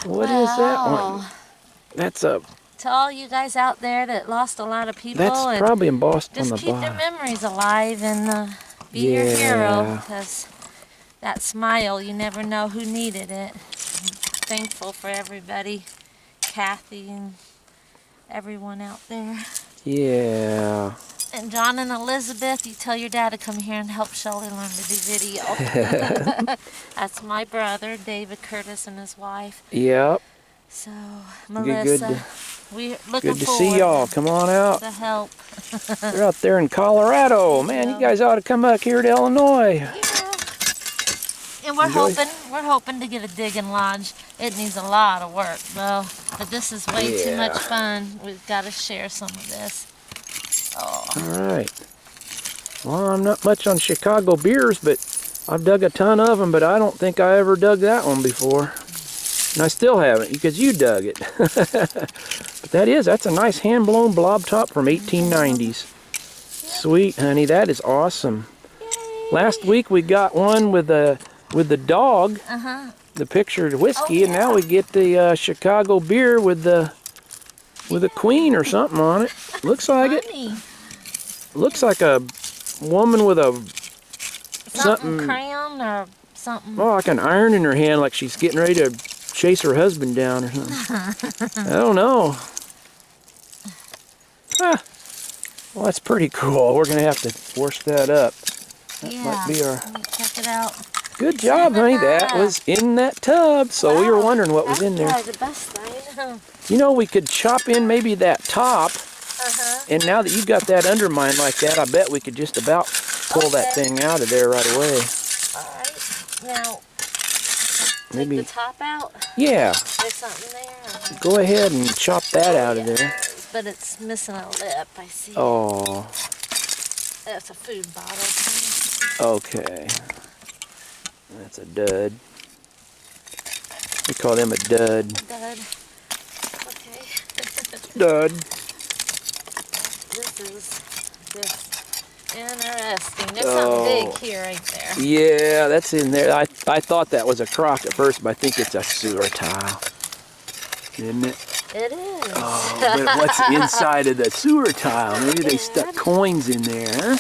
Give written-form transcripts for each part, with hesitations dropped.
What is that one? That's a... To all you guys out there that lost a lot of people. That's probably embossed on just the keep bottom. their memories alive and be your hero. Because that smile, you never know who needed it. I'm thankful for everybody. Kathy and everyone out there. Yeah. And John and Elizabeth, you tell your dad to come here and help Shelley learn to do video. That's my brother, David Curtis, and his wife. Yep. So, Melissa, we're looking good to see y'all. Come on out. To help. You're out there in Colorado. Man, you guys ought to come up here to Illinois. Yeah. And we're hoping to get a digging lodge. It needs a lot of work, though. But this is way too much fun. We've got to share some of this. Oh. All right. Well, I'm not much on Chicago beers, but I've dug a ton of them, but I don't think I ever dug that one before. And I still haven't, because you dug it. But that's a nice hand-blown blob top from 1890s. Sweet, honey, that is awesome. Yay. Last week we got one with the dog, the pictured whiskey, and now we get the Chicago beer with the queen or something on it. Looks like it. Looks like a woman with a something crayon or something. Oh, like an iron in her hand, like she's getting ready to chase her husband down or something. I don't know. Huh. Well, that's pretty cool. We're gonna have to wash that up. That might be our... Check it out. Good job, honey. That was in that tub. So we were wondering what was in there. That's the best thing. You know, we could chop in maybe that top. And now that you've got that undermined like that, I bet we could just about pull that thing out of there right away. All right. Now, maybe take the top out? Yeah. There's something there? Go ahead and chop that out of there. But it's missing a lip, I see. Oh. That's a food bottle. Okay. That's a dud. We call them a dud. Dud. Okay. Dud. This is just interesting. There's something big here right there. Yeah, that's in there. I thought that was a crock at first, but I think it's a sewer tile. Isn't it? It is. Oh, but what's inside of the sewer tile? Maybe they stuck coins in there, huh?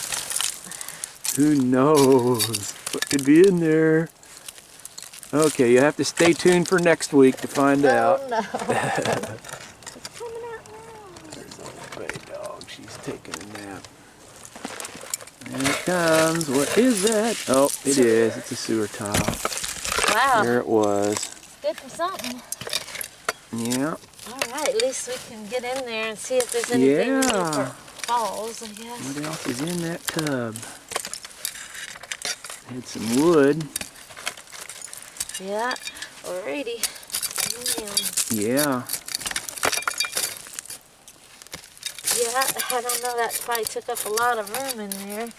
Who knows what could be in there? Okay, you have to stay tuned for next week to find out. Oh, no. There's a little baby dog. She's taking a nap. There it comes. What is that? Oh, it is. It's a sewer tile. Wow. There it was. Good for something. Yeah. All right, at least we can get in there and see if there's anything for falls, I guess. What else is in that tub? Had some wood. Yeah, alrighty. Yeah. Yeah, I don't know, that probably took up a lot of room in there.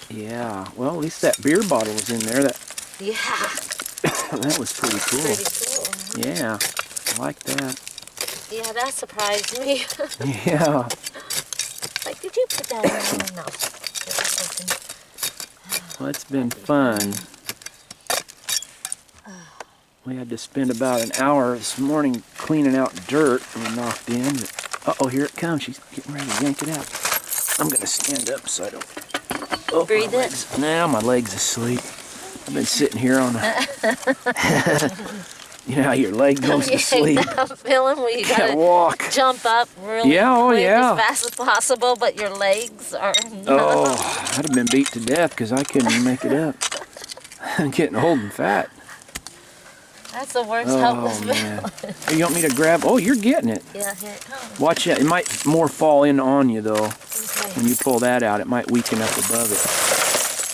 Yeah, well, at least that beer bottle was in there. Yeah. That was pretty cool. Pretty cool. Yeah, I like that. Yeah, that surprised me. Yeah. Like, did you put that in there? No. Well, it's been fun. We had to spend about an hour this morning cleaning out dirt we knocked in. Uh-oh, here it comes. She's getting ready to yank it out. I'm going to stand up so I don't... Breathe it. Now my leg's asleep. I've been sitting here on a... You know how your leg goes to sleep? I'm feeling we gotta walk. Jump up really quick as fast as possible, but your legs are... Oh, I'd have been beat to death because I couldn't even make it up. I'm getting old and fat. That's the worst helpless feeling. You want me to grab? Oh, you're getting it. Yeah, here it comes. Watch it. It might more fall in on you, though. Okay. When you pull that out, it might weaken up above it.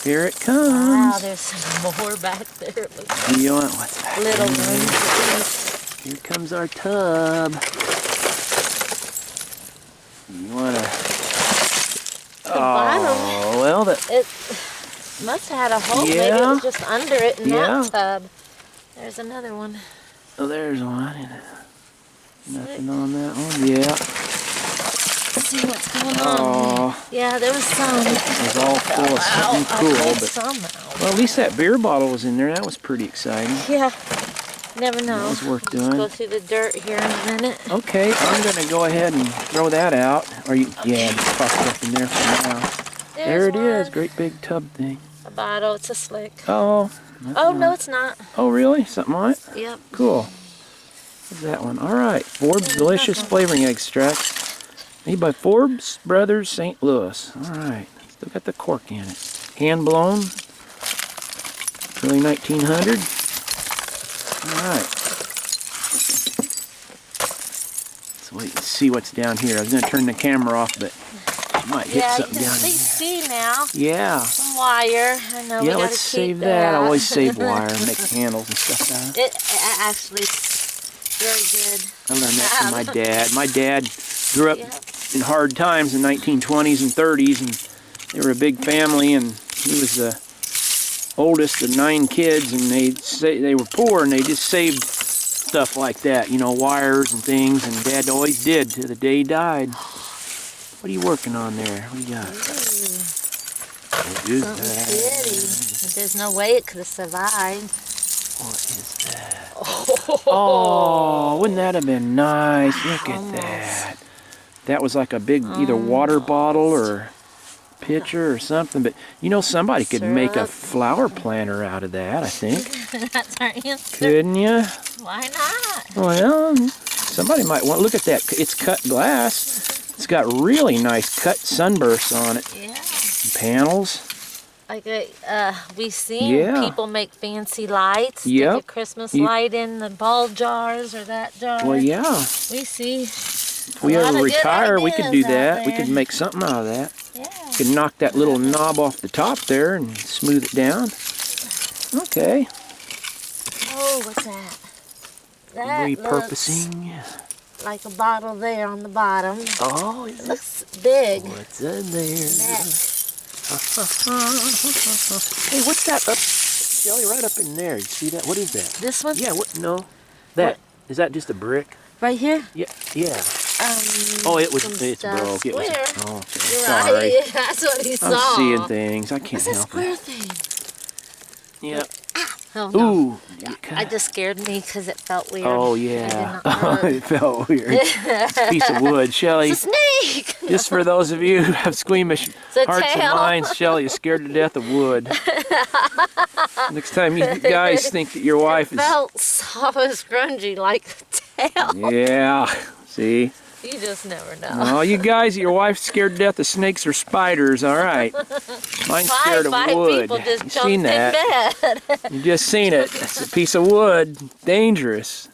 Here it comes. Wow, there's some more back there. You want what's back little there? room. Here comes our tub. You want to... bottom. Well, it must have had a hole. Maybe it was just under it in that tub. There's another one. Oh, there's one. Nothing on that one. Yeah. Let's see what's going on. Yeah, there was some. It was all full of something cool. But somehow. well, at least that beer bottle was in there. That was pretty exciting. Yeah. Never know. That was worth Let's go doing. through the dirt here in a minute. Okay, I'm gonna go ahead and throw that out. Or you, yeah, just toss it up in there for now. There it is, great big tub thing. A bottle, it's a slick. Oh. Oh, no, it's not. Oh, really? Something on it? Yep. Cool. What's that one? All right, Forbes Delicious Flavoring Extract. Made by Forbes Brothers, St. Louis. All right, still got the cork in it. Hand blown. Early 1900. All right. Let's wait and see what's down here. I was gonna turn the camera off, but I might hit something down here. See now. Yeah. Some wire. I know we Yeah, gotta let's keep save that. I always save wire and make handles and stuff out of it. It actually very good. I learned that from my dad. My dad grew up in hard times in 1920s and 30s, and they were a big family, and he was the oldest of 9 kids, and they were poor, and they just saved stuff like that, you know, wires and things, and Dad always did till the day he died. What are you working on there? What do you got? What is that? There's no way it could have survived. What is that? Oh, wouldn't that have been nice? Look at that. That was like a big either water bottle or pitcher or something, but you know, somebody could make a flower planter out of that, I think. That's our answer. Couldn't you? Why not? Well, somebody might want, look at that. It's cut glass. It's got really nice cut sunbursts on it. Yeah. Panels. Like we've seen people make fancy lights. Yep. Stick a Christmas light in the ball jars or that jar. Well, yeah. We see. If we ever retire, we could do that. We could make something out of that. Yeah. You could knock that little knob off the top there and smooth it down. Okay. Oh, what's that? That Repurposing. looks like a bottle there on the bottom. Oh, it looks big. What's in there? Neck. Hey, what's that up, Shelley? Right up in there. You see that? What is that? This one? Yeah. What? No. That is that just a brick? Right here? Yeah. Yeah. Oh, it was. It's broke. It was. Oh, okay. Sorry. Right. That's what he saw. I'm seeing things. I can't What's a help square it. thing? Yeah. Oh, no. Ooh. It just scared me because it felt weird. Oh yeah. It felt weird. Piece of wood, Shelley. It's a snake. Just for those of you who have squeamish hearts and minds, Shelley is scared to death of wood. Next time you guys think that your wife is... It felt soft and scrungy like a tail. Yeah, see? You just never know. Oh, you guys, your wife's scared to death of snakes or spiders, all right. Mine's scared of wood. People just You jumped seen that? in bed. You just seen it. It's a piece of wood. Dangerous.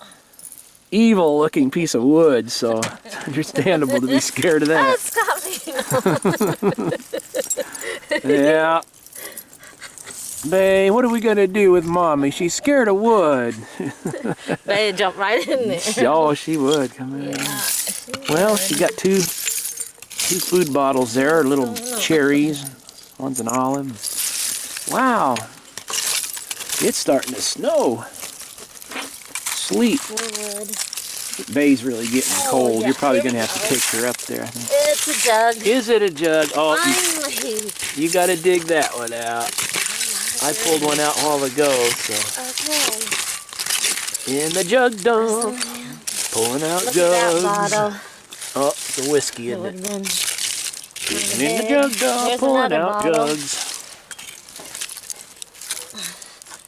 Evil looking piece of wood, so it's understandable to be scared of that. That's got me. Yeah. Babe, what are we gonna do with Mommy? She's scared of wood. They jump right in there. Oh, she would come in. Yeah, Well, she got two food bottles there, little cherries. One's an olive. Wow. It's starting to snow. Sleep. Bay's really getting cold. yeah. You're probably going to have to take her up there, I think. It's a jug. Is it a jug? Oh, Finally. you got to dig that one out. I pulled one out a while ago, so. Okay. In the jug dump. Pulling out Look jugs. at that bottle. Oh, it's a whiskey, isn't it? In the There's jug dump, pulling another out bottle. jugs.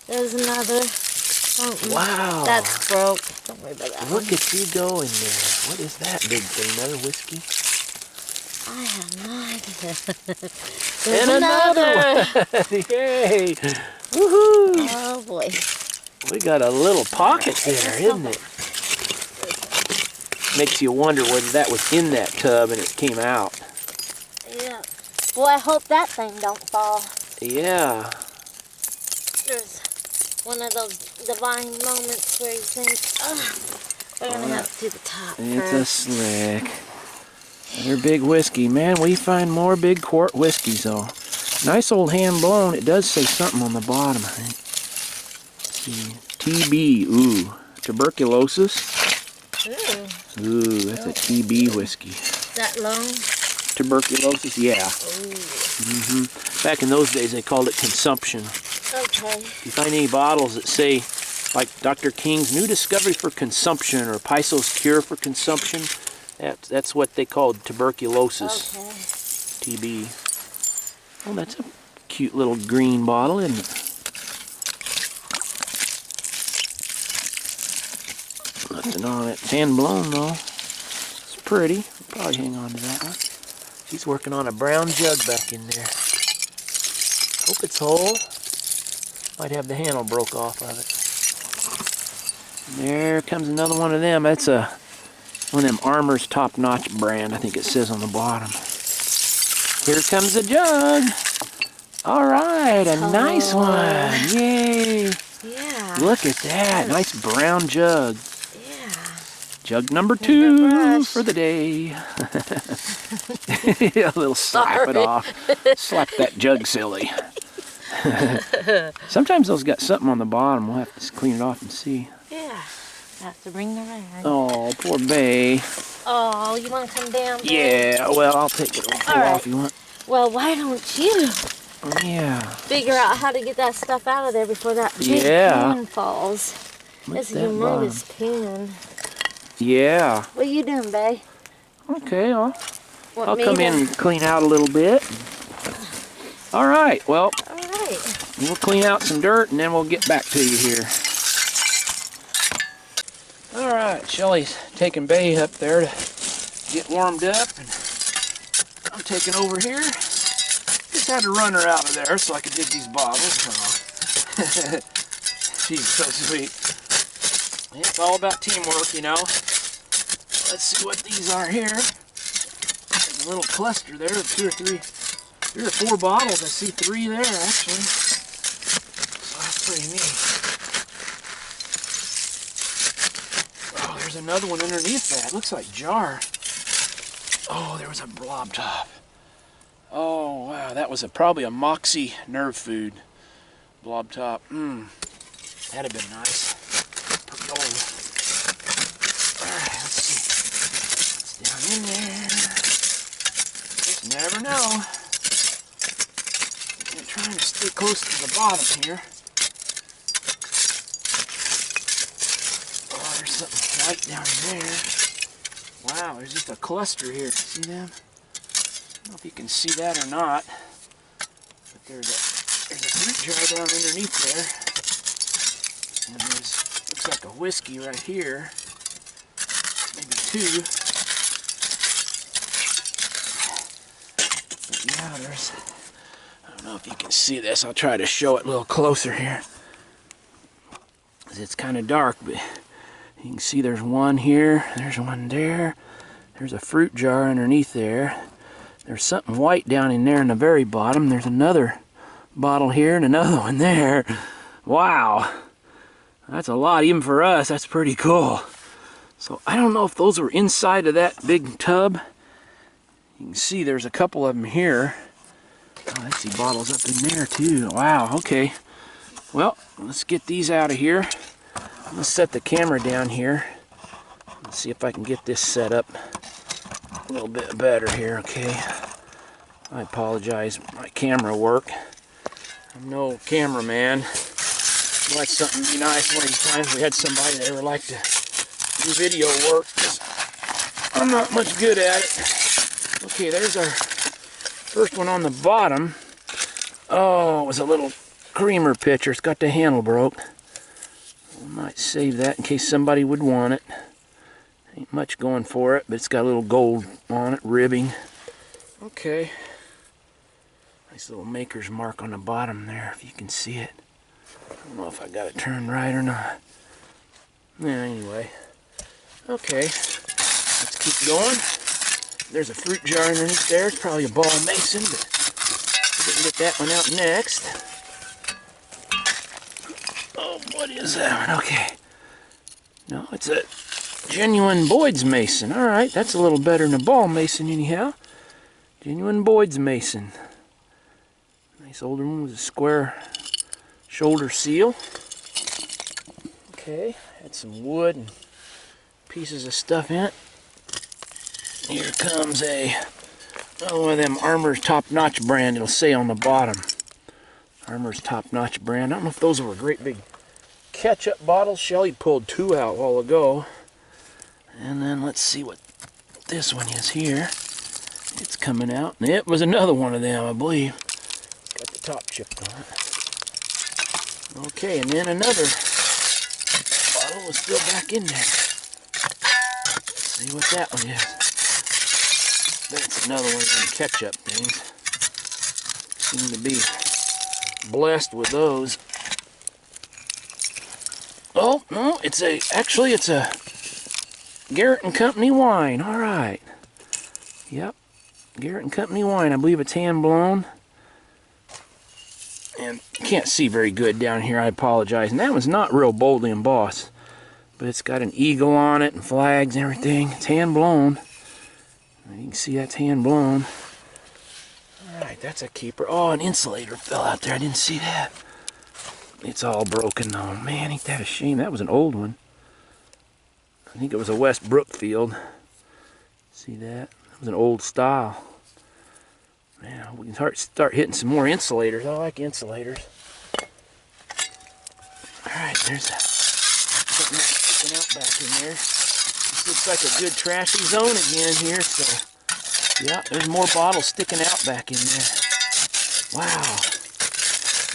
There's another. Something. Wow. That's broke. Don't worry about that. Look at you going there. What is that big thing? Another whiskey? I have no idea. And another one. Yay. Woohoo. Oh boy. We got a little pocket there, isn't it? Makes you wonder whether that was in that tub and it came out. Yeah. Boy, I hope that thing don't fall. Yeah. There's one of those divine moments where you think, oh, we're going to have to do the top It's first. a slick. Another big whiskey. Man, we find more big quart whiskeys, though. Nice old hand blown. It does say something on the bottom, I think. TB. Ooh. Tuberculosis. Ooh, that's a TB whiskey. That long? Tuberculosis, yeah. Back in those days, they called it consumption. Okay. If you find any bottles that say like Dr. King's new discovery for consumption, or Piso's cure for consumption. That's what they called tuberculosis. Okay. TB. Oh, that's a cute little green bottle, isn't it? Nothing on it. It's hand blown though. It's pretty. I'll probably hang on to that one. She's working on a brown jug back in there. Hope it's whole. Might have the handle broke off of it. And there comes another one of them. That's one of them Armor's Top Notch brand, I think it says on the bottom. Here comes a jug. All right, a nice one. Yay. Yeah. Look at that. Nice brown jug. Yeah. Jug number 2 for the day. A little slap it off. Slap that jug silly. Sometimes those got something on the bottom. We'll have to clean it off and see. Yeah. Have to bring the rag. Oh, poor Bay. Oh, you want to come down? Babe? Yeah, well, I'll take it off if you want. Well, why don't you Yeah. figure out how to get that stuff out of there before that big pan falls? This is humongous pan. Yeah. What are you doing, babe? Okay, I'll Want me come to- in and clean out a little bit. All right, well, All right. we'll clean out some dirt and then we'll get back to you here. All right, Shelley's taking Bay up there to get warmed up, and I'm taking over here. Just had to run her out of there so I could dig these bottles. Oh. She's so sweet. It's all about teamwork, you know. Let's see what these are here. There's a little cluster there of 2 or 3, 3 or 4 bottles. I see 3 there actually. So that's pretty neat. Oh, there's another one underneath that. Looks like jar. Oh, there was a blob top. Oh wow, that was probably a Moxie nerve food blob top. That'd have been nice. Pretty old. Alright, let's see. It's down in there. Just never know. I'm trying to stay close to the bottom here. Oh, there's something white down there. Wow, there's just a cluster here. See them? I don't know if you can see that or not. But there's a fruit jar down underneath there. And there's, looks like a whiskey right here. Maybe 2. But yeah, there's, I don't know if you can see this. I'll try to show it a little closer here. It's kind of dark, but you can see there's one here. There's one there. There's a fruit jar underneath there. There's something white down in there in the very bottom. There's another bottle here and another one there. Wow. That's a lot, even for us. That's pretty cool. So I don't know if those were inside of that big tub. You can see there's a couple of them here. Oh, I see bottles up in there too. Wow, okay. Well, let's get these out of here. Let's set the camera down here. Let's see if I can get this set up a little bit better here, okay? I apologize, my camera work. I'm no cameraman. Like something to be nice. One of these times we had somebody that ever liked to do video work. I'm not much good at it. Okay, there's our first one on the bottom. Oh, it was a little creamer pitcher. It's got the handle broke. I might save that in case somebody would want it. Ain't much going for it, but it's got a little gold on it, ribbing. Okay. Nice little maker's mark on the bottom there, if you can see it. I don't know if I got it turned right or not. Yeah, anyway. Okay. Let's keep going. There's a fruit jar underneath there. It's probably a ball mason, but we're gonna get that one out next. Oh, what is that one? Okay. No, it's a genuine Boyd's Mason. All right, that's a little better than a ball mason anyhow. Genuine Boyd's Mason. Nice older one with a square shoulder seal. Okay, had some wood and pieces of stuff in it. Here comes one of them Armor's Top Notch brand. It'll say on the bottom. Armor's Top Notch brand. I don't know if those were great big ketchup bottles. Shelley pulled 2 out a while ago. And then let's see what this one is here. It's coming out. And it was another one of them, I believe. Got the top chipped on it. Okay, and then another bottle was still back in there. Let's see what that one is. That's another one of them ketchup things. Seem to be blessed with those. Oh, no, actually it's a Garrett and Company wine. All right. Yep. Garrett and Company wine. I believe it's hand blown. And you can't see very good down here. I apologize. And that one's not real boldly embossed. But it's got an eagle on it and flags and everything. It's hand blown. You can see that's hand blown. All right, that's a keeper. Oh, an insulator fell out there. I didn't see that. It's all broken though. Man, ain't that a shame. That was an old one. I think it was a West Brookfield. See that? That was an old style. Man, we can start hitting some more insulators. I like insulators. Alright, there's something else sticking out back in there. This looks like a good trashy zone again here. So, yeah, there's more bottles sticking out back in there. Wow.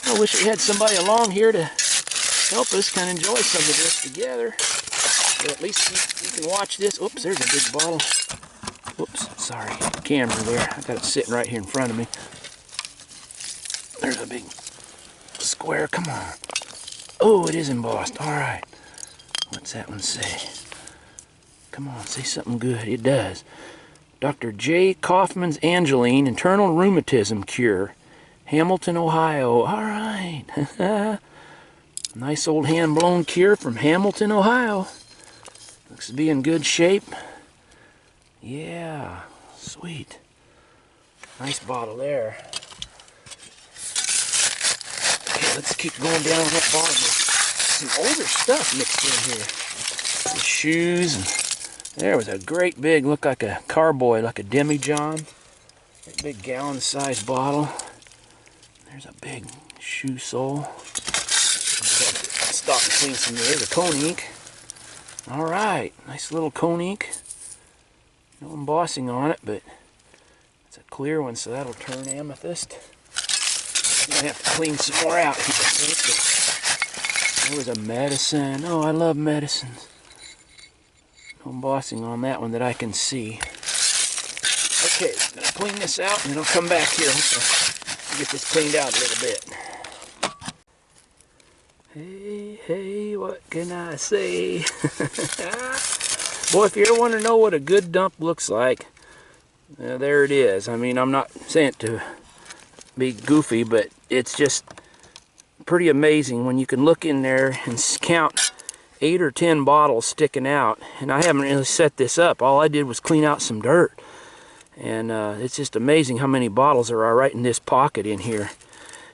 I wish we had somebody along here to help us kind of enjoy some of this together. But at least you can watch this. Oops, there's a big bottle. Oops, sorry. Camera there. I got it sitting right here in front of me. There's a big square. Come on. Oh, it is embossed. All right. What's that one say? Come on, say something good. It does. Dr. J. Kaufman's Angeline Internal Rheumatism Cure. Hamilton, Ohio. All right. Nice old hand-blown cure from Hamilton, Ohio. Looks to be in good shape. Yeah, sweet. Nice bottle there. Okay, let's keep going down on that bottom. There's some older stuff mixed in here. The shoes. And there was a great big, looked like a carboy, like a demijohn. Great big gallon-sized bottle. There's a big shoe sole. Stop and clean some. There's a cone ink. All right, nice little cone ink. No embossing on it, but it's a clear one, so that'll turn amethyst. I'm gonna have to clean some more out here, I think. There was a medicine. Oh, I love medicines. No embossing on that one that I can see. Okay, I'm gonna clean this out, and then I'll come back here. Get this cleaned out a little bit. Hey, what can I say? Boy, if you ever want to know what a good dump looks like, there it is. I mean, I'm not saying it to be goofy, but it's just pretty amazing when you can look in there and count 8 or 10 bottles sticking out. And I haven't really set this up. All I did was clean out some dirt. And it's just amazing how many bottles there are right in this pocket in here.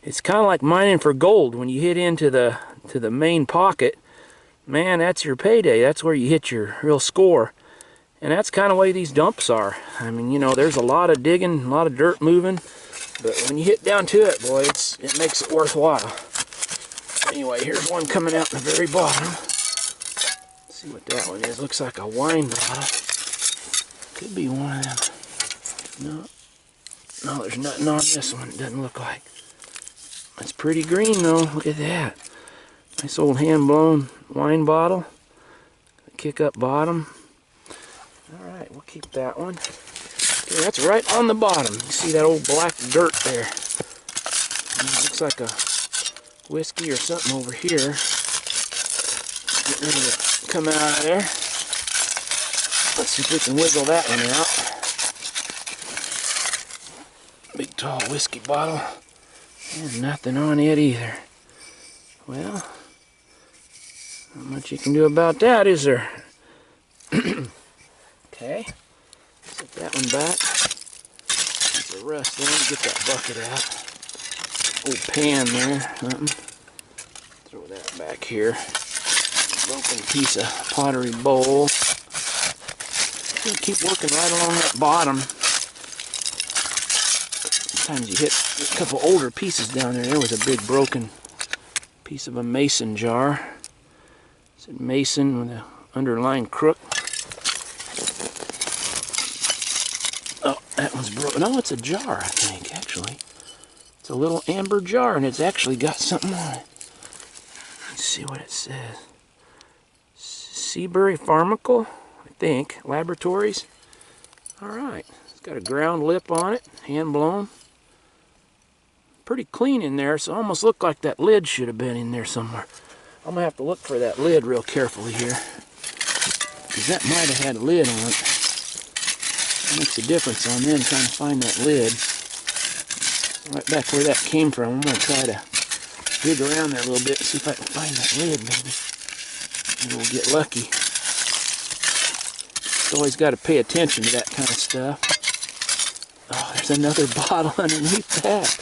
It's kind of like mining for gold. When you hit into the main pocket, man, that's your payday. That's where you hit your real score. And that's kind of the way these dumps are. I mean, you know, there's a lot of digging, a lot of dirt moving. But when you hit down to it, boy, it makes it worthwhile. Anyway, here's one coming out in the very bottom. Let's see what that one is. Looks like a wine bottle. Could be one of them. No, there's nothing on this one. It doesn't look like. It's pretty green though. Look at that. Nice old hand-blown wine bottle. Kick up bottom. All right, we'll keep that one. Okay, that's right on the bottom. You see that old black dirt there? It looks like a whiskey or something over here. Getting ready to come out of there. Let's see if we can wiggle that one out. Big tall whiskey bottle. There's nothing on it either. Well, not much you can do about that, is there? Okay. Set that one back. Get the rust in. Get that bucket out. Old pan there. Throw that back here. Broken piece of pottery bowl. Keep working right along that bottom. Sometimes you hit a couple older pieces down there. There was a big broken piece of a mason jar. It's a mason with an underlying crook. Oh, that one's broken. No, it's a jar, I think, actually. It's a little amber jar, and it's actually got something on it. Let's see what it says. Seabury Pharmacal, I think. Laboratories. Alright. It's got a ground lip on it. Hand blown. Pretty clean in there, so it almost looked like that lid should have been in there somewhere. I'm going to have to look for that lid real carefully here. Because that might have had a lid on it. That makes a difference on then trying to find that lid. Right back where that came from, I'm going to try to dig around there a little bit and see if I can find that lid maybe. Maybe we'll get lucky. It's always got to pay attention to that kind of stuff. Oh, there's another bottle underneath that.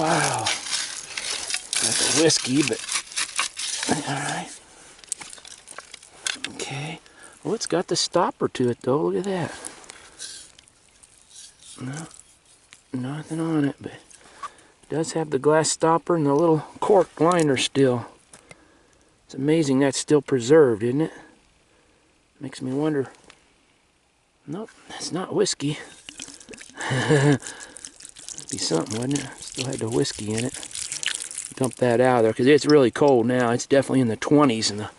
Wow. That's a whiskey, but alright. Okay. Well, it's got the stopper to it though. Look at that. No, nothing on it, but it does have the glass stopper and the little cork liner still. It's amazing that's still preserved, isn't it? Makes me wonder. Nope, that's not whiskey. That'd be something, wouldn't it? Still had the whiskey in it. Dump that out of there because it's really cold now. It's definitely in the 20s, and the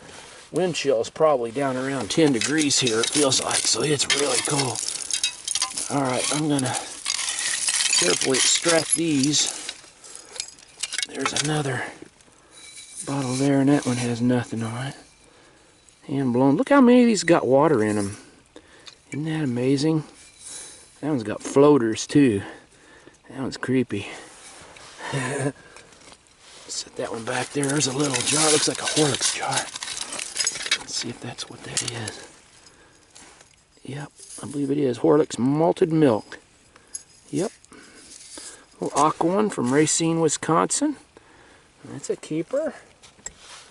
wind chill is probably down around 10 degrees here, it feels like, so it's really cold. Alright, I'm going to carefully extract these. There's another bottle there, and that one has nothing on it. Hand blown. Look how many of these got water in them. Isn't that amazing? That one's got floaters too. That one's creepy. Set that one back there. There's a little jar. Looks like a Horlicks jar. Let's see if that's what that is. Yep, I believe it is. Horlicks malted milk. Yep. Little aqua one from Racine, Wisconsin. That's a keeper.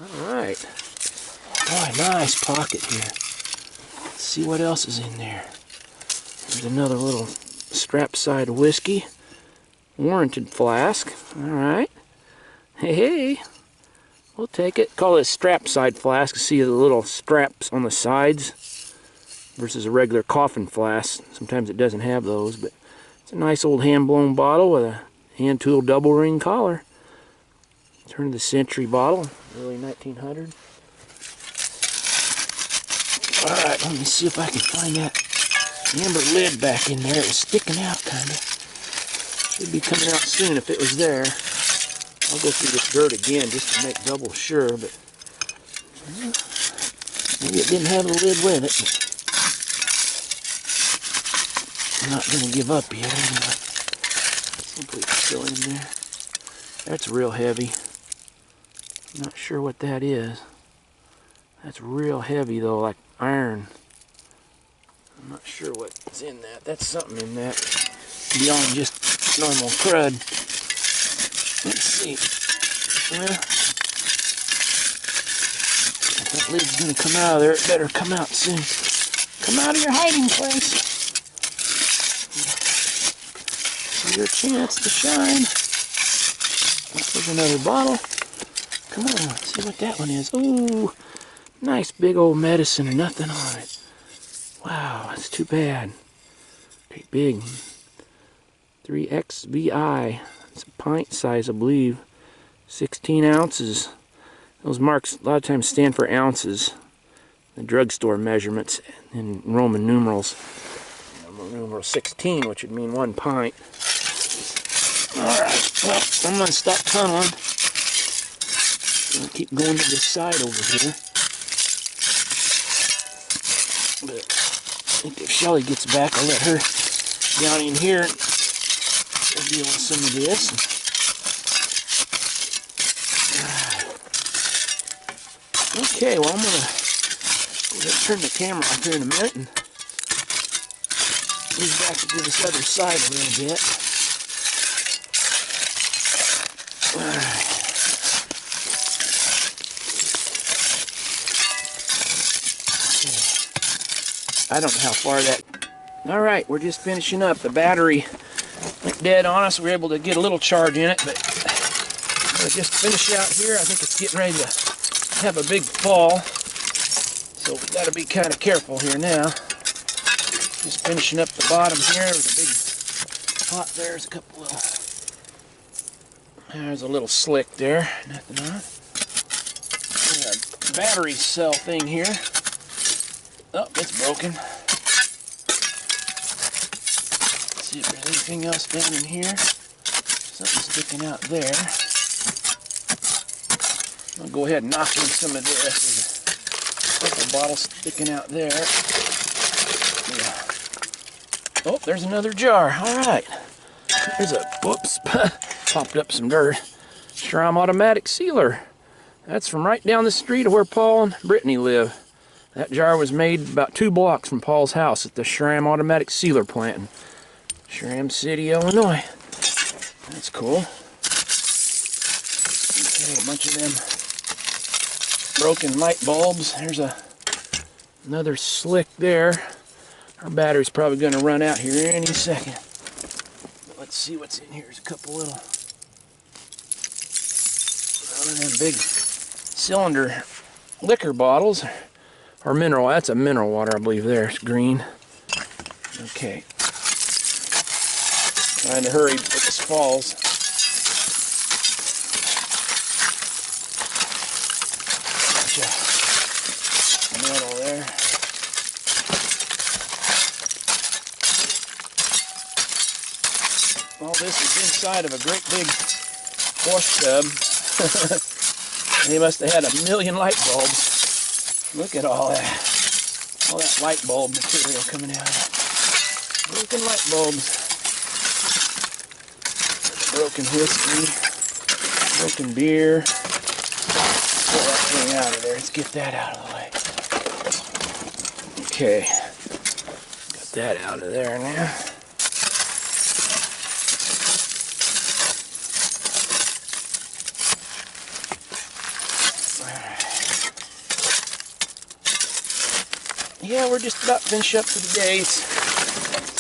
Alright. Boy, nice pocket here. Let's see what else is in there. There's another little strap side whiskey. Warranted flask. Alright. Hey, hey. We'll take it. Call it a strap side flask. See the little straps on the sides versus a regular coffin flask. Sometimes it doesn't have those, but it's a nice old hand-blown bottle with a hand-tool double ring collar. Turn of the century bottle, early 1900. Alright, let me see if I can find that amber lid back in there. It was sticking out, kind of. Should be coming out soon if it was there. I'll go through this dirt again just to make double sure, but maybe it didn't have a lid with it. I'm not going to give up yet anyway. Simply it's still in there. That's real heavy. I'm not sure what that is. That's real heavy though, like iron. I'm not sure what's in that. That's something in that beyond just normal crud. Let's see. Well, if that lid's gonna come out of there, it better come out soon. Come out of your hiding place. Here's your chance to shine. There's another bottle. Come on, let's see what that one is. Ooh, nice big old medicine and nothing on it. Wow, that's too bad. Pretty big. 3XVI. It's a pint size, I believe. 16 ounces. Those marks a lot of times stand for ounces. The drugstore measurements in Roman numerals. Roman numeral 16, which would mean 1 pint. Alright, well, I'm going to stop tunneling. I'm going to keep going to this side over here. But I think if Shelley gets back, I'll let her down in here and deal with some of this. Okay, well, I'm going to turn the camera off here in a minute and move back to this other side a little bit. Alright. I don't know how far that... Alright, we're just finishing up. The battery went dead on us. We were able to get a little charge in it, but I'm going to just finish out here. I think it's getting ready to have a big fall. So we got to be kind of careful here now. Just finishing up the bottom here with a big pot. There's a couple of. There's a little slick there. Nothing on it. A battery cell thing here. Oh, it's broken. Let's see if there's anything else down in here. Something sticking out there. I'll go ahead and knock in some of this. There's a couple bottles sticking out there. Yeah. Oh, there's another jar. All right. There's a, whoops, popped up some dirt. Shrine automatic sealer. That's from right down the street of where Paul and Brittany live. That jar was made about 2 blocks from Paul's house at the Shram Automatic Sealer plant in Shram City, Illinois. That's cool. Okay, a bunch of them broken light bulbs. There's another slick there. Our battery's probably going to run out here any second. But let's see what's in here. There's a couple little one of them big cylinder liquor bottles. Or mineral, that's a mineral water, I believe there. It's green. Okay. Trying to hurry before this falls. Bunch of metal there. All this is inside of a great big wash tub. They must have had 1 million light bulbs. Look at all that light bulb material coming out. Broken light bulbs. Broken whiskey. Broken beer. Pull that thing out of there. Let's get that out of the way. Okay. Got that out of there now. Yeah, we're just about finished up for the day. It's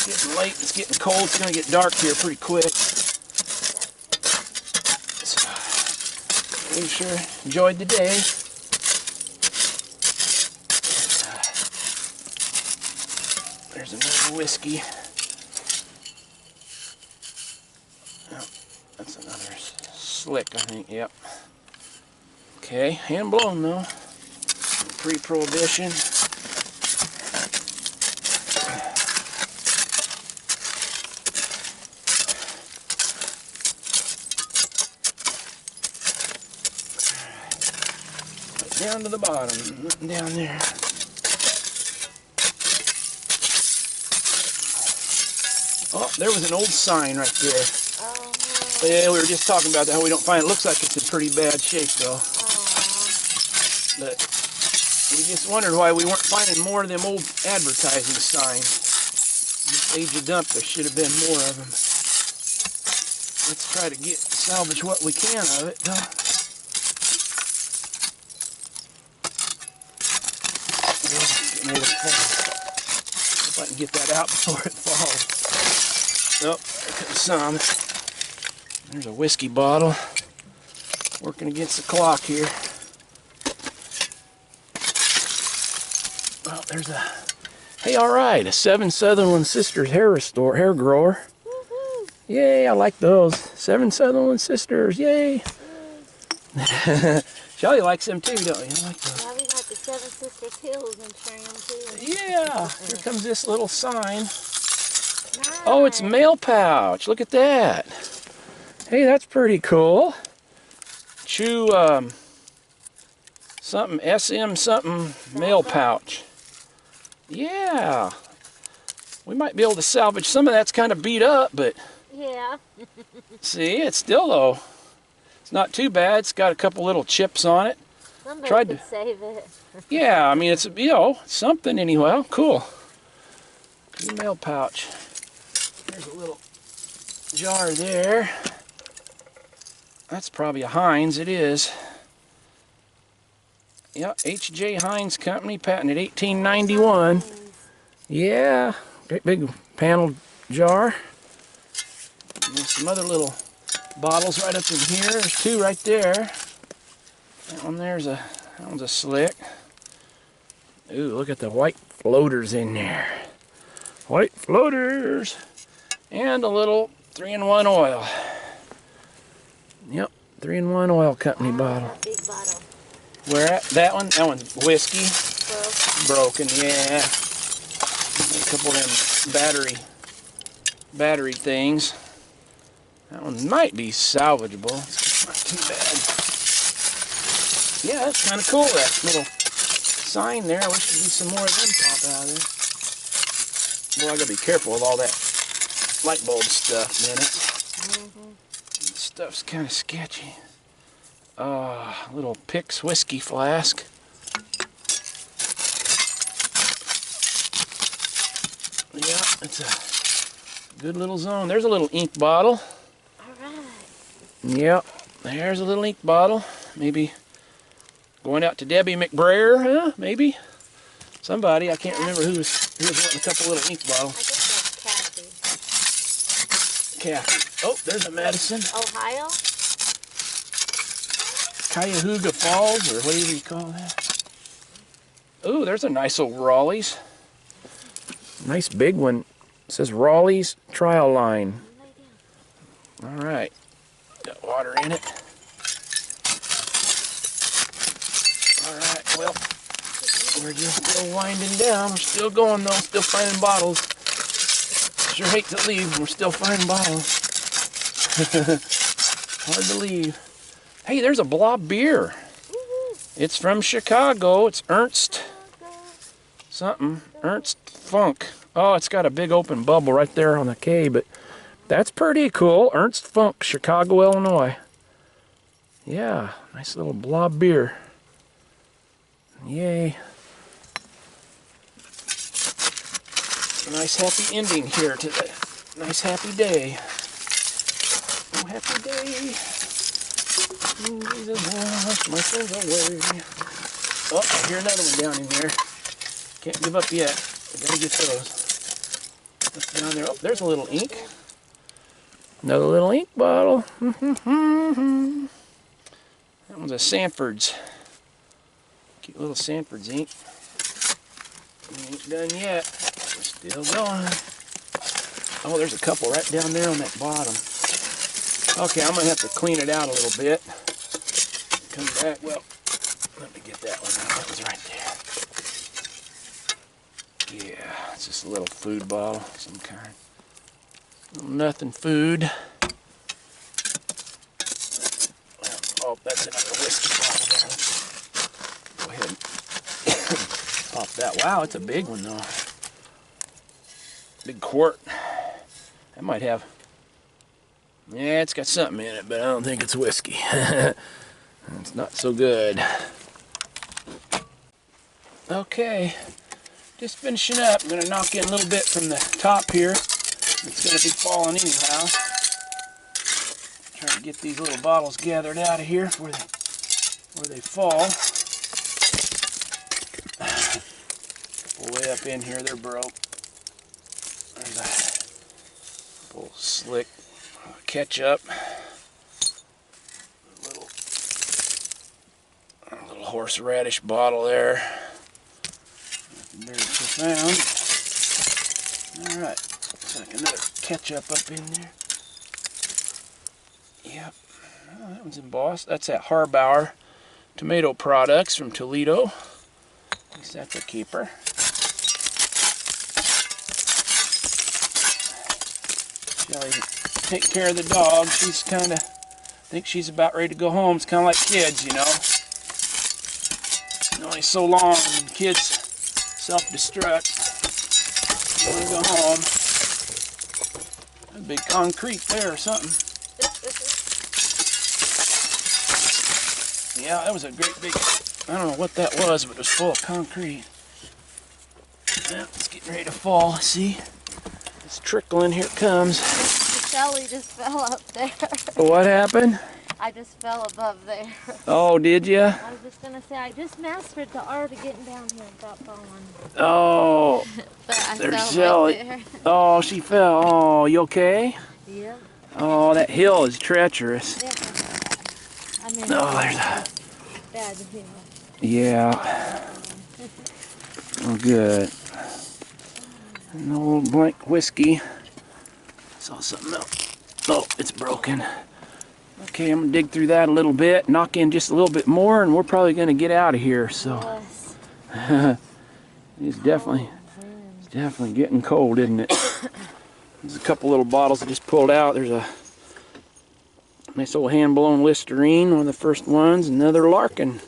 getting late, it's getting cold, it's going to get dark here pretty quick. So, we sure enjoyed the day. There's another whiskey. Oh, that's another slick, I think, yep. Okay, hand blown though. Pre-prohibition. Down to the bottom, nothing down there. Oh, there was an old sign right there. Oh. Yeah, we were just talking about that, how we don't find it. Looks like it's in pretty bad shape though. Oh. But we just wondered why we weren't finding more of them old advertising signs. This age of dump, there should have been more of them. Let's try to salvage what we can of it though. If I can get that out before it falls. Oh, there comes some. There's a whiskey bottle. Working against the clock here. Well, there's a... Hey, alright, a 7 Sutherland Sisters hair grower. Woohoo! Yay, I like those. 7 Sutherland Sisters, yay! Shelley likes them too, don't you? I like those. Yeah, we got the 7 Sisters Hills in Shram too. Yeah, here comes this little sign. Nice. Oh, it's mail pouch. Look at that. Hey, that's pretty cool. Chew something SM something mail pouch. Yeah. We might be able to salvage some of that's kind of beat up, but yeah. see, it's still though. It's not too bad. It's got a couple little chips on it. Somebody Tried could to save it. Yeah, I mean it's something anyway. Cool. Mail pouch. There's a little jar there. That's probably a Heinz. It is. Yeah, H.J. Heinz Company, patented 1891. Yeah, great big panel jar. And there's some other little bottles right up in here. There's 2 right there. That one's a slick. Ooh, look at the white floaters in there. White floaters. And a little 3-in-1 oil. Yep, 3-in-1 oil company bottle. Big bottle. Where at? That one? That one's whiskey. Broken. Broken, yeah. A couple of them battery things. That one might be salvageable. It's not too bad. Yeah, that's kind of cool, that little sign there. I wish there'd be some more of them pop out of there. Well, I gotta be careful with all that light bulb stuff in it. This stuff's kind of sketchy. Little Pix whiskey flask. Yeah, it's a good little zone. There's a little ink bottle. Alright. Yep, there's a little ink bottle. Maybe going out to Debbie McBrayer, huh? Maybe. Somebody, I can't remember who was wanting a couple little ink bottles. I think that's Kathy. Kathy. Oh, there's a Madison. Ohio? Cuyahoga Falls, or whatever you call that. Oh, there's a nice old Raleigh's. Nice big one. It says Raleigh's Trial Line. All right. Got water in it. All right, well, we're just still winding down. We're still going, though. Still finding bottles. Sure hate to leave. We're still finding bottles. Hard to leave. Hey, there's a blob beer. It's from Chicago. It's Ernst something. Ernst Funk. Oh, it's got a big open bubble right there on the K, but that's pretty cool. Ernst Funk, Chicago, Illinois. Yeah, nice little blob beer. Yay. Nice happy ending here to the nice happy day. Oh, happy day. Jesus, wash my sins away. Oh, I hear another one down in there. Can't give up yet. I gotta get those. What's down there? Oh, there's a little ink. Another little ink bottle. That one's a Sanford's. Cute little Sanford's ink. Ain't done yet. We're still going. Oh, there's a couple right down there on that bottom. Okay, I'm gonna have to clean it out a little bit. Come back. Well, let me get that one out. That was right there. Yeah, it's just a little food bottle, some kind. Nothing food. Oh, that's another whiskey bottle there. Go ahead and pop that. Wow, it's a big one though. Big quart. That might have. Yeah, it's got something in it, but I don't think it's whiskey. It's not so good. Okay, just finishing up. I'm going to knock in a little bit from the top here. It's going to be falling anyhow. Try to get these little bottles gathered out of here before they fall. Way up in here, they're broke. There's a couple slick ketchup. A little horseradish bottle there. Very profound. Alright, looks like another ketchup up in there. Yep. Oh, that one's embossed. That's at Harbauer Tomato Products from Toledo. At least that's a keeper. Shelley take care of the dog. She's kind of, I think she's about ready to go home. It's kind of like kids, you know. Only so long when kids self-destruct. They want to go home. A big concrete there or something. Yeah, that was a great big, I don't know what that was, but it was full of concrete. Yeah, it's getting ready to fall, see? It's trickling, here it comes. Shelley just fell up there. What happened? I just fell above there. Oh, did ya? I was just going to say, I just mastered the art of getting down here without falling. Oh, But I there's fell Shelley. right there. Oh, she fell. Oh, you okay? Yep. Oh, that hill is treacherous. Yeah. I mean, Oh, there's a... bad hill. Yeah. Oh, good. An old blank whiskey. Saw something else. Oh, it's broken. Okay, I'm gonna dig through that a little bit, knock in just a little bit more, and we're probably gonna get out of here. So it's definitely getting cold, isn't it? There's a couple little bottles I just pulled out. There's a nice old hand-blown Listerine, one of the first ones. Another Larkin.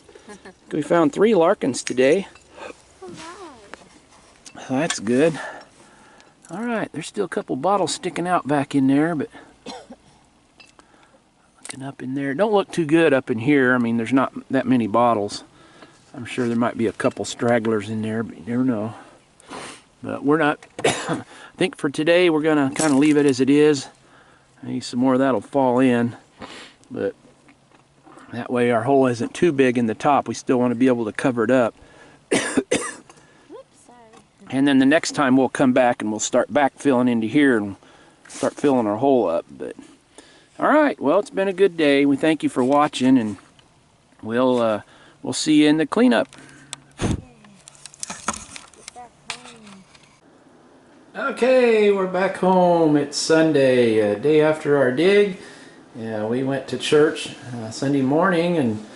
We found 3 Larkins today. So that's good. All right, there's still a couple bottles sticking out back in there, but looking up in there, don't look too good up in here. I mean, there's not that many bottles. I'm sure there might be a couple stragglers in there, but you never know. But we're not. I think for today we're gonna kind of leave it as it is. Maybe some more of that'll fall in, but that way our hole isn't too big in the top. We still want to be able to cover it up. And then the next time we'll come back and we'll start backfilling into here and start filling our hole up. But all right, well, it's been a good day. We thank you for watching, and we'll see you in the cleanup. Okay, we're back home. It's Sunday, a day after our dig. Yeah, we went to church Sunday morning, and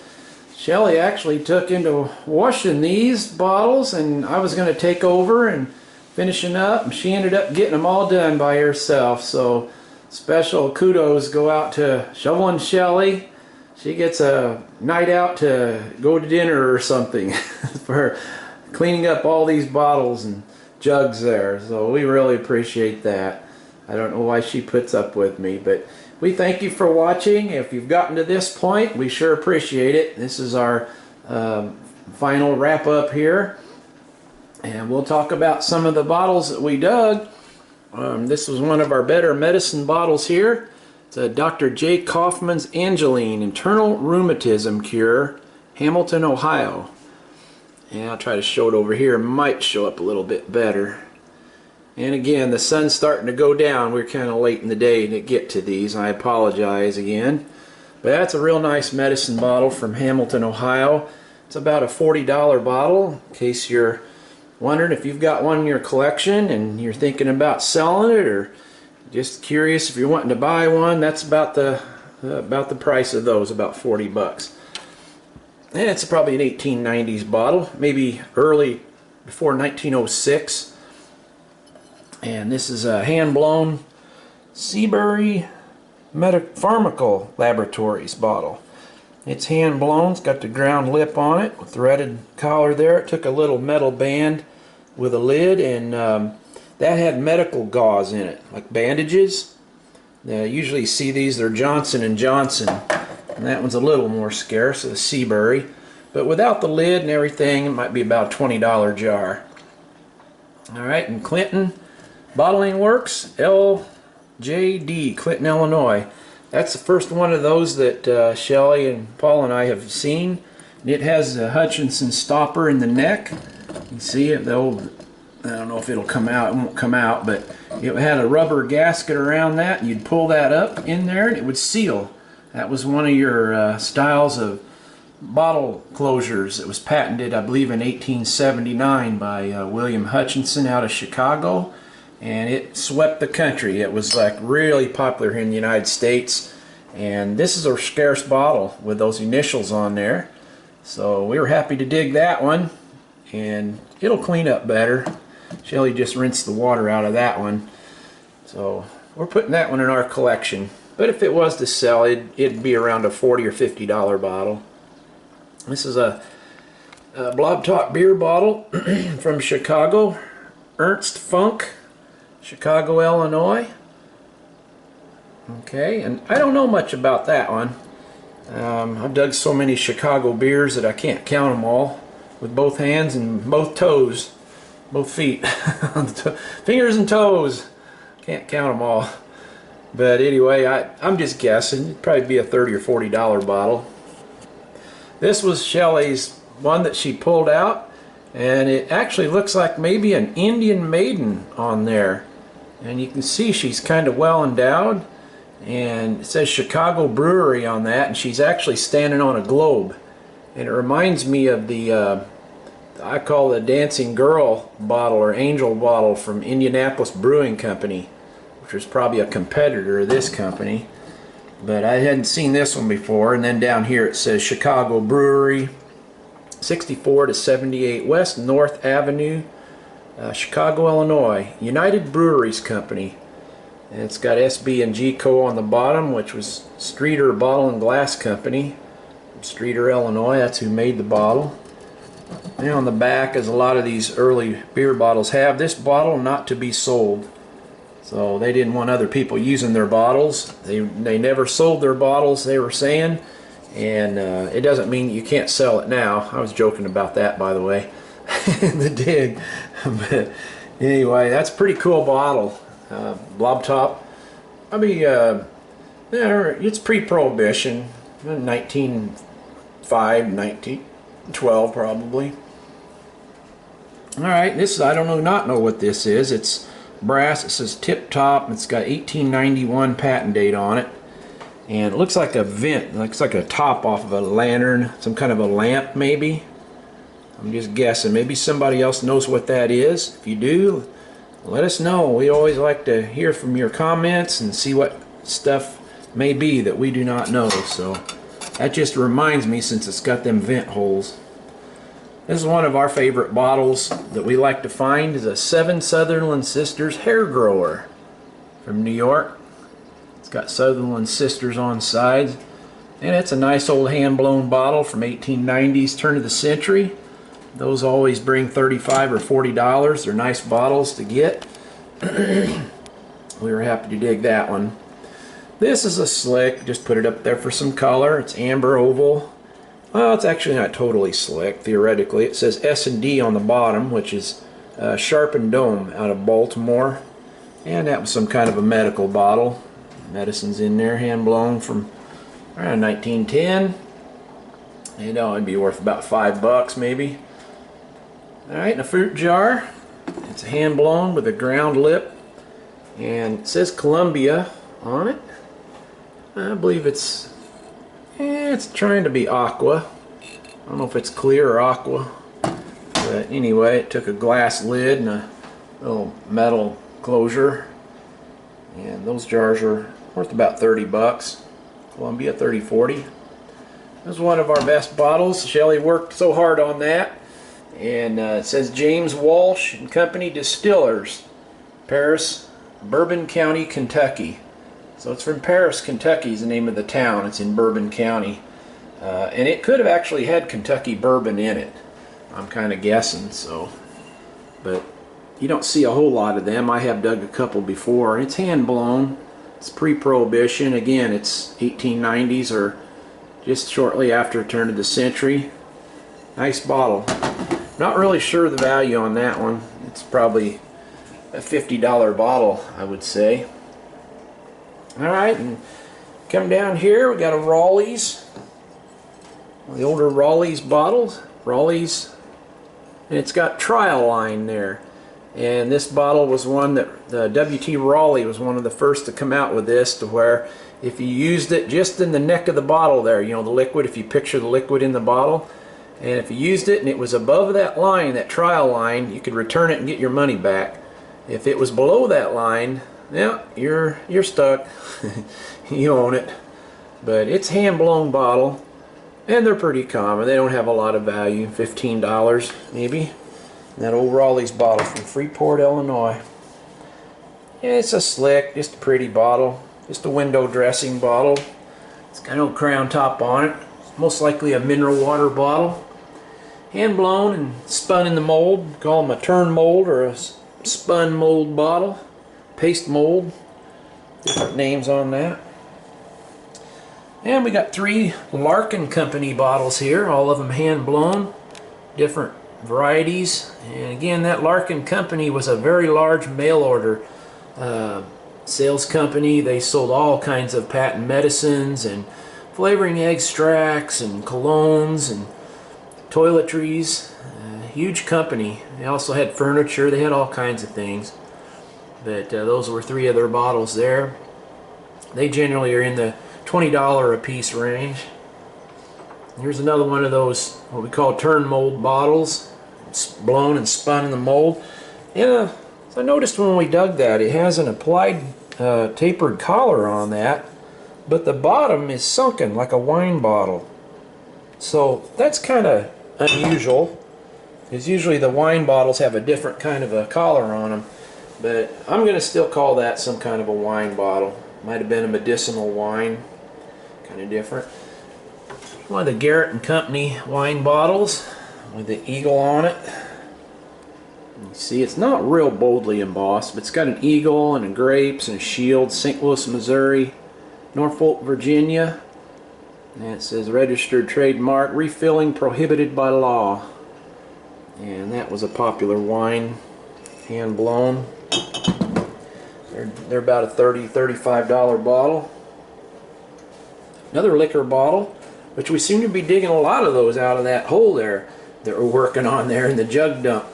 Shelley actually took into washing these bottles, and I was going to take over and finishing up, and she ended up getting them all done by herself. So special kudos go out to Shovelin Shelley. She gets a night out to go to dinner or something for cleaning up all these bottles and jugs there. So we really appreciate that. I don't know why she puts up with me, but we thank you for watching. If you've gotten to this point, we sure appreciate it. This is our final wrap up here, and we'll talk about some of the bottles that we dug. This was one of our better medicine bottles here. It's a Dr. J. Kaufman's Angeline Internal Rheumatism Cure, Hamilton, Ohio. And I'll try to show it over here. It might show up a little bit better. And again, the sun's starting to go down. We're kind of late in the day to get to these. I apologize again. But that's a real nice medicine bottle from Hamilton, Ohio. It's about a $40 bottle, in case you're wondering if you've got one in your collection and you're thinking about selling it, or just curious if you're wanting to buy one. That's about the price of those, about 40 bucks. And it's probably an 1890s bottle, maybe early before 1906. And this is a hand-blown Seabury Pharmacal Laboratories bottle. It's hand-blown. It's got the ground lip on it, with threaded collar there. It took a little metal band with a lid, and that had medical gauze in it, like bandages. Usually you see these, they're Johnson & Johnson. And that one's a little more scarce, the Seabury. But without the lid and everything, it might be about a $20 jar. Alright, in Clinton Bottling Works, LJD, Clinton, Illinois. That's the first one of those that Shelley and Paul and I have seen. And it has a Hutchinson stopper in the neck. You can see it, the old, I don't know if it'll come out, it won't come out, but it had a rubber gasket around that, and you'd pull that up in there and it would seal. That was one of your styles of bottle closures. It was patented, I believe, in 1879 by William Hutchinson out of Chicago, and it swept the country. It was like really popular here in the United States, and this is a scarce bottle with those initials on there. So we were happy to dig that one, and it'll clean up better. Shelley just rinsed the water out of that one, so we're putting that one in our collection. But if it was to sell, it'd be around a $40 or $50 bottle. This is a blob top beer bottle from Chicago, Ernst Funk, Chicago, Illinois. Okay, and I don't know much about that one. I've dug so many Chicago beers that I can't count them all with both hands and both toes, both feet, fingers and toes. Can't count them all. But anyway, I'm just guessing. It'd probably be a $30 or $40 bottle. This was Shelley's one that she pulled out, and it actually looks like maybe an Indian maiden on there. And you can see she's kind of well endowed, and it says Chicago Brewery on that, and she's actually standing on a globe. And it reminds me of the I call the Dancing Girl bottle or Angel bottle from Indianapolis Brewing Company, which was probably a competitor of this company. But I hadn't seen this one before. And then down here it says Chicago Brewery, 64 to 78 West North Avenue, Chicago, Illinois. United Breweries Company. And it's got SB&G Co. on the bottom, which was Streeter Bottle and Glass Company from Streeter, Illinois. That's who made the bottle. And on the back, as a lot of these early beer bottles have, this bottle not to be sold. So they didn't want other people using their bottles. They never sold their bottles, they were saying. And it doesn't mean you can't sell it now. I was joking about that, by the way. The dig. But anyway, that's a pretty cool bottle. Blob top. I mean, yeah, it's pre-prohibition. 1905, 1912 probably. Alright, this I not know what this is. It's brass. It says tip top. It's got 1891 patent date on it. And it looks like a vent. It looks like a top off of a lantern. Some kind of a lamp maybe. I'm just guessing. Maybe somebody else knows what that is. If you do, let us know. We always like to hear from your comments and see what stuff may be that we do not know. So that just reminds me, since it's got them vent holes. This is one of our favorite bottles that we like to find. Is a Seven Sutherland Sisters hair grower from New York. It's got Sutherland Sisters on sides. And it's a nice old hand-blown bottle from 1890s, turn of the century. Those always bring $35 or $40. They're nice bottles to get. We were happy to dig that one. This is a slick, just put it up there for some color. It's amber oval. Well, it's actually not totally slick, theoretically. It says S&D on the bottom, which is Sharpened Dome out of Baltimore. And that was some kind of a medical bottle. Medicine's in there, hand blown from around 1910. You know, it'd be worth about $5 maybe. Alright, in a fruit jar. It's hand blown with a ground lip. And it says Columbia on it. I believe it's trying to be aqua. I don't know if it's clear or aqua. But anyway, it took a glass lid and a little metal closure. And those jars are worth about $30. Columbia 30-40. This is one of our best bottles. Shelley worked so hard on that. And it says James Walsh and Company Distillers, Paris, Bourbon County, Kentucky. So it's from Paris, Kentucky is the name of the town. It's in Bourbon County. And it could have actually had Kentucky bourbon in it. I'm kind of guessing, so. But you don't see a whole lot of them. I have dug a couple before. It's hand blown. It's pre-prohibition. Again, it's 1890s or just shortly after the turn of the century. Nice bottle. Not really sure the value on that one. It's probably a $50 bottle, I would say. Alright, and come down here, we got a Raleigh's. The older Raleigh's bottles. Raleigh's. And it's got trial line there. And this bottle was one that W.T. Raleigh was one of the first to come out with this, to where if you used it just in the neck of the bottle there, you know, the liquid, if you picture the liquid in the bottle, and if you used it and it was above that line, that trial line, you could return it and get your money back. If it was below that line, yeah, you're stuck. You own it. But it's hand-blown bottle, and they're pretty common. They don't have a lot of value. $15 maybe. And that old Raleigh's bottle from Freeport, Illinois. Yeah, it's a slick, just a pretty bottle. Just a window dressing bottle. It's got no crown top on it. It's most likely a mineral water bottle. Hand blown and spun in the mold. Call them a turn mold or a spun mold bottle. Paste mold. Different names on that. And we got 3 Larkin Company bottles here. All of them hand blown. Different varieties. And again, that Larkin Company was a very large mail order sales company. They sold all kinds of patent medicines and flavoring extracts and colognes and toiletries. Huge company. They also had furniture. They had all kinds of things. But those were 3 of their bottles there. They generally are in the $20 a piece range. Here's another one of those what we call turn mold bottles. blown and spun in the mold. Yeah, so I noticed when we dug that it has an applied tapered collar on that, but the bottom is sunken like a wine bottle. So that's kind of unusual, because usually the wine bottles have a different kind of a collar on them, but I'm going to still call that some kind of a wine bottle. Might have been a medicinal wine, kind of different. One of the Garrett and Company wine bottles with the eagle on it. You see, it's not real boldly embossed, but it's got an eagle and a grapes and a shield. St. Louis, Missouri, Norfolk, Virginia. And it says registered trademark, refilling prohibited by law. And that was a popular wine, hand blown. They're about a $30–$35 bottle. Another liquor bottle, which we seem to be digging a lot of those out of that hole there that we're working on there in the Jug Dump.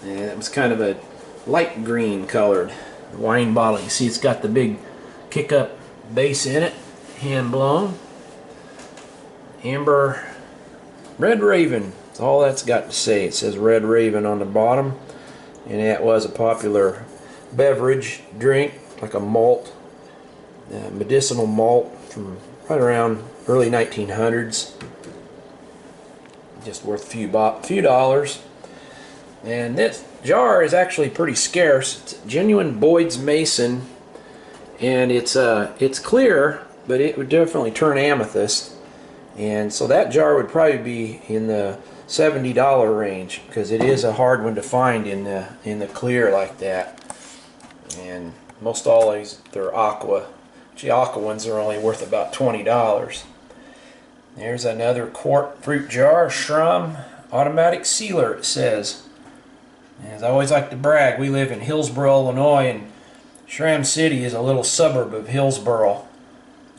And it was kind of a light green colored wine bottle. You see it's got the big kick-up base in it, hand blown. Amber Red Raven, that's all that's got to say. It says Red Raven on the bottom, and that was a popular beverage drink, like a malt, medicinal malt from right around early 1900s. Just worth a few dollars. And this jar is actually pretty scarce. It's genuine Boyd's Mason, and it's clear, but it would definitely turn amethyst. And so that jar would probably be in the $70 range, because it is a hard one to find in the clear like that. And most all these, they're aqua. Actually, aqua ones are only worth about $20. There's another quart fruit jar, Schramm automatic sealer, it says. As I always like to brag, we live in Hillsboro, Illinois, and Schramm City is a little suburb of Hillsboro.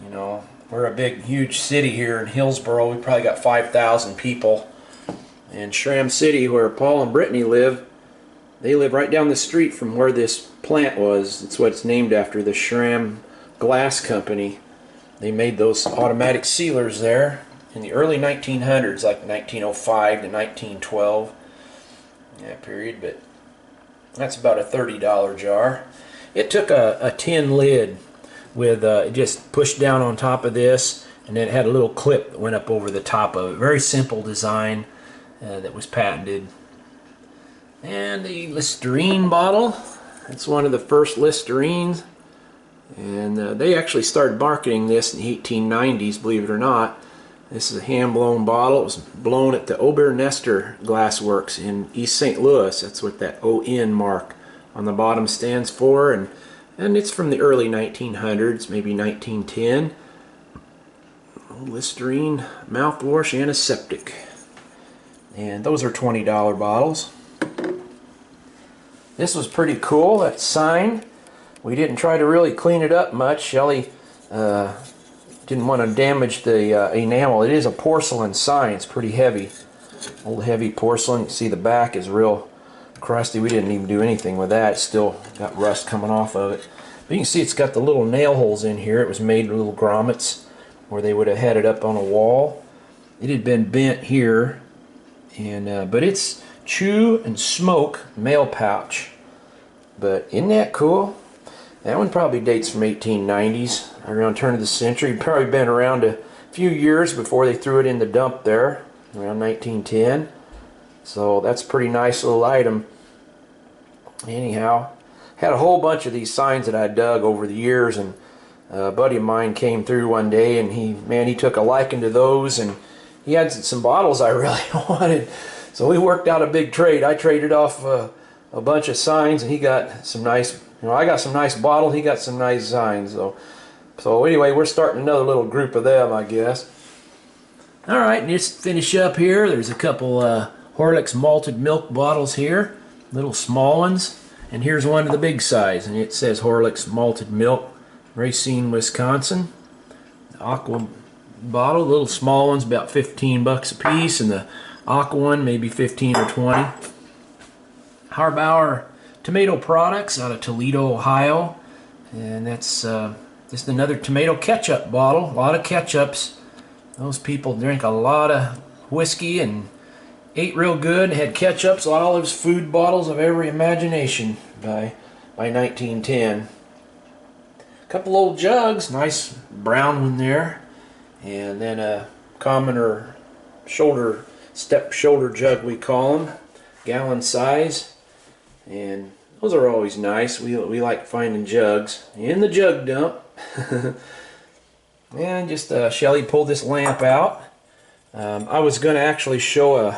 You know, we're a big, huge city here in Hillsboro. We probably got 5,000 people. And Schramm City, where Paul and Brittany live, they live right down the street from where this plant was. It's what it's named after, the Schramm Glass Company. They made those automatic sealers there in the early 1900s, like 1905 to 1912. That period, but that's about a $30 jar. It took a tin lid with it just pushed down on top of this, and then it had a little clip that went up over the top of it. Very simple design that was patented. And the Listerine bottle. That's one of the first Listerines, and they actually started marketing this in the 1890s, believe it or not. This is a hand-blown bottle. It was blown at the Ober-Nestor Glass Works in East St. Louis. That's what that ON mark on the bottom stands for, and it's from the early 1900s, maybe 1910. Listerine mouthwash antiseptic. And those are $20 bottles. This was pretty cool, that sign. We didn't try to really clean it up much. Shelley didn't want to damage the enamel. It is a porcelain sign. It's pretty heavy. Old heavy porcelain. You see the back is real crusty. We didn't even do anything with that. It's still got rust coming off of it. But you can see it's got the little nail holes in here. It was made with little grommets where they would have had it up on a wall. It had been bent here, and but it's chew and smoke mail pouch. But isn't that cool? That one probably dates from 1890s, around turn of the century. Probably been around a few years before they threw it in the dump there, around 1910. So that's a pretty nice little item. Anyhow, had a whole bunch of these signs that I dug over the years, and a buddy of mine came through one day, and he took a liking to those, and he had some bottles I really wanted. So we worked out a big trade. I traded off a bunch of signs, and he got some nice, I got some nice bottles, he got some nice signs. So anyway, we're starting another little group of them, I guess. All right, and just finish up here. There's a couple Horlicks malted milk bottles here, little small ones. And here's one of the big size, and it says Horlicks malted milk, Racine, Wisconsin. The aqua bottle, little small ones, about 15 bucks a piece, and the aqua one maybe 15 or 20. Harbauer tomato products out of Toledo, Ohio, and that's just another tomato ketchup bottle. A lot of ketchups. Those people drink a lot of whiskey and ate real good, had ketchups, olives, food bottles of every imagination by 1910. A couple old jugs, nice brown one there, and then a commoner step shoulder jug we call them, gallon size, and those are always nice. We like finding jugs in the jug dump. And just Shelley pulled this lamp out. I was going to actually show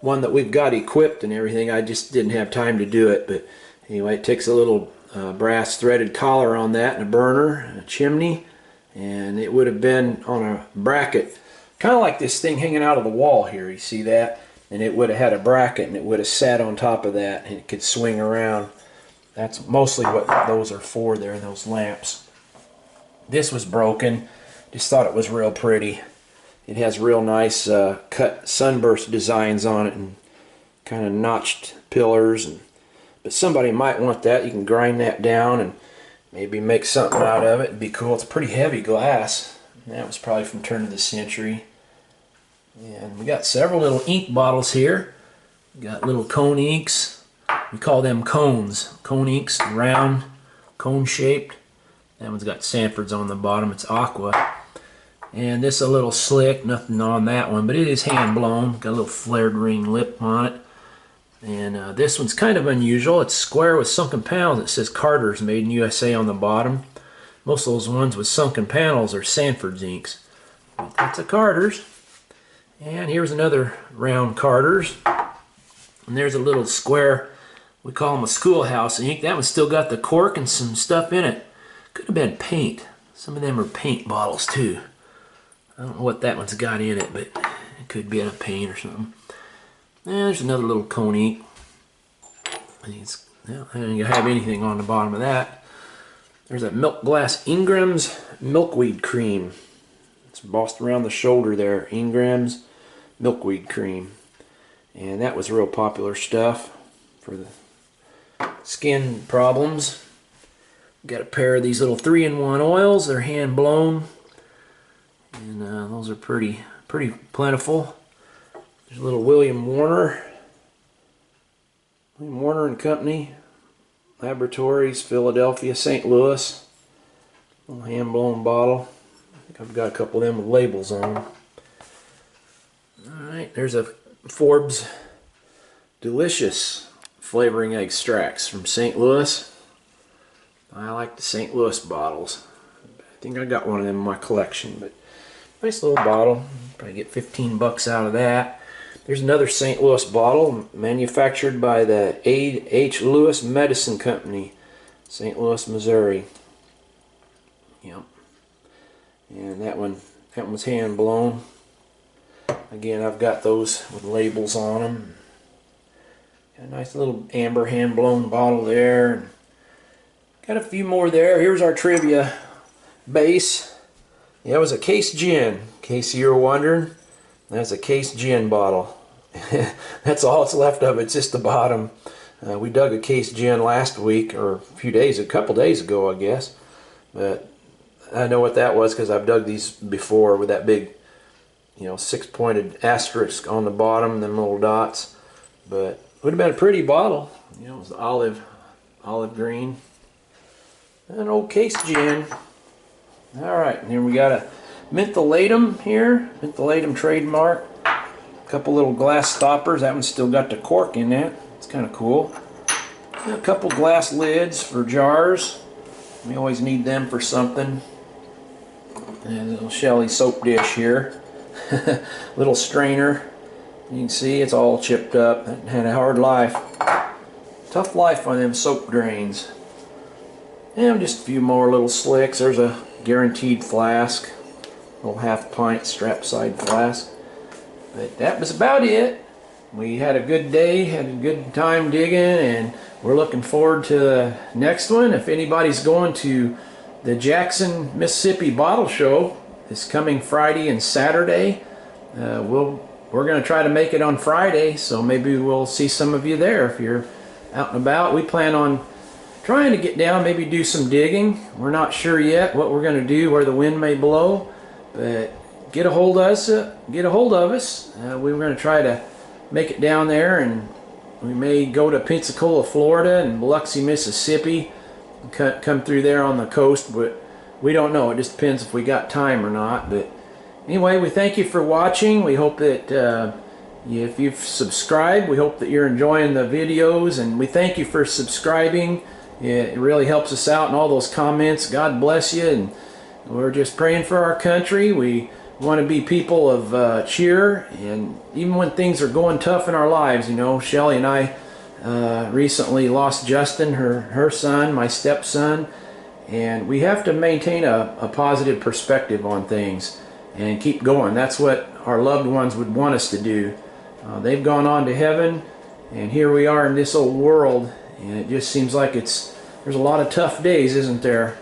one that we've got equipped and everything. I just didn't have time to do it, but anyway, it takes a little brass threaded collar on that and a burner, a chimney, and it would have been on a bracket, kind of like this thing hanging out of the wall here. You see that? And it would have had a bracket, and it would have sat on top of that, and it could swing around. That's mostly what those are for there, those lamps. This was broken. Just thought it was real pretty. It has real nice cut sunburst designs on it and kind of notched pillars. But somebody might want that. You can grind that down and maybe make something out of it. It'd be cool. It's pretty heavy glass. That was probably from turn of the century. And we got several little ink bottles here. We got little cone inks. We call them cones. Cone inks, round, cone shaped. That one's got Sanford's on the bottom. It's aqua. And this is a little slick. Nothing on that one, but it is hand blown. Got a little flared ring lip on it. And this one's kind of unusual. It's square with sunken panels. It says Carter's made in USA on the bottom. Most of those ones with sunken panels are Sanford's inks. But that's a Carter's. And here's another round Carter's. And there's a little square, we call them a schoolhouse ink. That one's still got the cork and some stuff in it. Could have been paint. Some of them are paint bottles too. I don't know what that one's got in it, but it could be a paint or something. And there's another little cone ink. I don't have anything on the bottom of that. There's a milk glass Ingram's milkweed cream. It's embossed around the shoulder there. Ingram's milkweed cream. And that was real popular stuff for the skin problems. Got a pair of these little 3-in-1 oils. They're hand blown. And those are pretty plentiful. There's a little William Warner and Company, Laboratories, Philadelphia, St. Louis. Little hand-blown bottle. I think I've got a couple of them with labels on them. Alright, there's a Forbes Delicious flavoring extracts from St. Louis. I like the St. Louis bottles. I think I got one of them in my collection, but nice little bottle. Probably get 15 bucks out of that. There's another St. Louis bottle manufactured by the A.H. Lewis Medicine Company, St. Louis, Missouri. Yep. And that one was hand blown. Again, I've got those with labels on them. Got a nice little amber hand blown bottle there. Got a few more there. Here's our trivia base. Yeah, it was a case gin, in case you were wondering. That's a case gin bottle. That's all that's left of it. It's just the bottom. We dug a case gin last week, or a couple days ago, I guess. But I know what that was because I've dug these before with that big, 6-pointed asterisk on the bottom, them little dots. But it would have been a pretty bottle. It was olive green. An old case gin. Alright, and here we got a mentholatum here. Mentholatum trademark. A couple little glass stoppers. That one's still got the cork in that. It's kind of cool. And a couple glass lids for jars. We always need them for something. And a little Shelley soap dish here. Little strainer. You can see it's all chipped up. It had a hard life. Tough life on them soap drains. And just a few more little slicks. There's a guaranteed flask. Little half-pint strap side flask. But that was about it. We had a good day, had a good time digging, and we're looking forward to the next one. If anybody's going to the Jackson, Mississippi Bottle Show this coming Friday and Saturday, we're going to try to make it on Friday, so maybe we'll see some of you there if you're out and about. We plan on trying to get down, maybe do some digging. We're not sure yet what we're going to do, where the wind may blow, but get a hold of us. We were going to try to make it down there, and we may go to Pensacola, Florida, and Biloxi, Mississippi, and come through there on the coast, but we don't know. It just depends if we got time or not. But anyway, we thank you for watching. We hope that if you've subscribed, we hope that you're enjoying the videos, and we thank you for subscribing. It really helps us out, and all those comments. God bless you, and we're just praying for our country. We want to be people of cheer, and even when things are going tough in our lives, you know, Shelley and I recently lost Justin, her son, my stepson, and we have to maintain a positive perspective on things and keep going. That's what our loved ones would want us to do. They've gone on to heaven, and here we are in this old world, and it just seems like there's a lot of tough days, isn't there?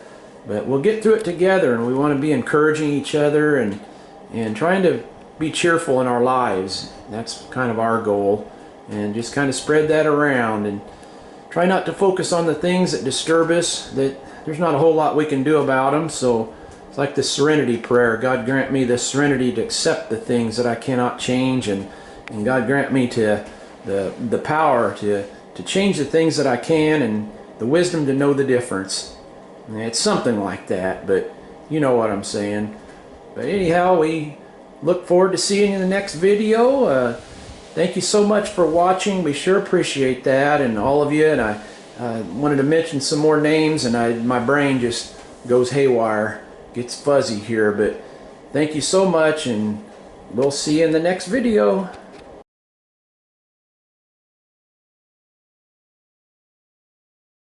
But we'll get through it together, and we want to be encouraging each other and trying to be cheerful in our lives. That's kind of our goal, and just kind of spread that around, and try not to focus on the things that disturb us, that there's not a whole lot we can do about them. So it's like the serenity prayer. God grant me the serenity to accept the things that I cannot change, and God grant me to the power to change the things that I can, and the wisdom to know the difference. And it's something like that, but you know what I'm saying. But anyhow, we look forward to seeing you in the next video. Thank you so much for watching. We sure appreciate that, and all of you. And I wanted to mention some more names, and my brain just goes haywire, gets fuzzy here. But thank you so much, and we'll see you in the next video.